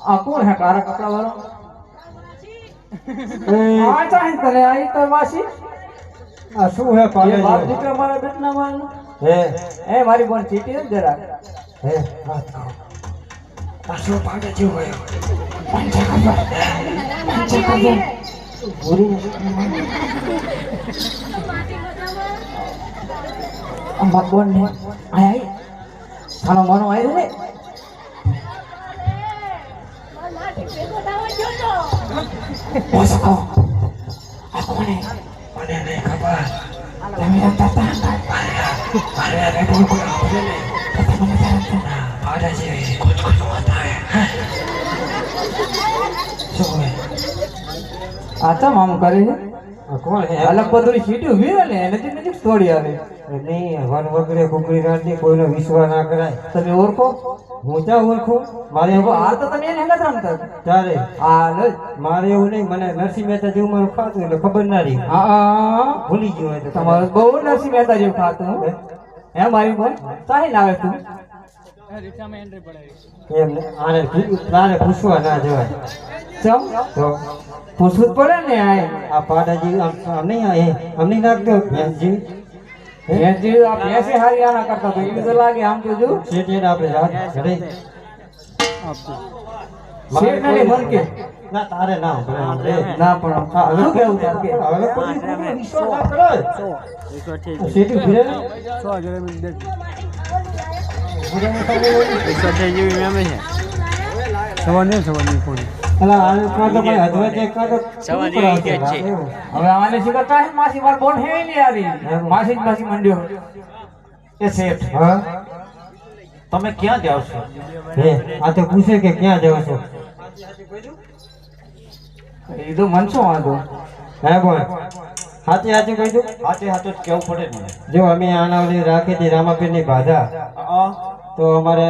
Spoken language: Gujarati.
આ કોણ હે કારા કપડા વાળો? આ ચાહે તને આઈ તો વાસી આ શું હે પાડે એ બાપ દીકરા મારા બેટના માલ હે એ મારી બોન ચીટી ને જરા હે આ શું પાડે જેવું હોય પંચા પૂરી અંબા બોન ને આય સાનો માનો આય રે ઓસકો આ કોને મને નહીં ખબર તમે રમતા હતા અરે બોલ કોઈ આપણે નહીં પાડે જેવી कुछ होता है શું હે આ તો મામ કરે છે આ કોણ હે અલગ પદોરી સીટી ઉભી રહે ને એનાથી નજીક તોડી આવે નહીં વન વગરે કુકરી રાતી કોઈનો વિશ્વાસ ના કરાય તમે ઓળખો હું ક્યાં ઓળખું મારે આ તો તમે એને હંગત રમતા ત્યારે આ લો મારે એવું નહીં મને નરસિંહ મહેતા જેવું મારું ખાતું એટલે ખબર ના રહી હા ભૂલી ગયો હોય તો તમારું બહુ નરસિંહ મહેતા જેવું ખાતું હે મારી બોન સાહી લાવે તું એમ આને તારે પૂછવા ના જવાય ચમ તો પૂછવું જ પડે ને આ પાડાજી આમ નહીં આમ નહીં નાખતો ભેંસજી ભેંસજી આ ભેંસે હારી આના કરતા તો એમ તો લાગે આમ તો જો શેઠ આપણે રાત ઘરે શેઠ ને મન કે ના તારે ના આપણે ના પણ શું કેવું તાર કે હવે કોઈ વિશ્વાસ ના કરે શેઠ ઉભી રહે અલા આને કા તો ભાઈ હદવા ચેક કા તો હવે આને શીખર કાહે માસી માર બોન હે ની યારી માસી જ માસી મંડ્યો એ શેઠ હા તમે ક્યાં જાવ છો? હે આ તો પૂછે કે ક્યાં જાવ છો એ તો મન શું વાંધો હે બોલ હાચે હાચે કહી દઉં હાથે હાથે જ કેવું પડે ને મને. જો અમે આના ઓલી રાખી હતી રામાપીરની બાધા અ તો અમારે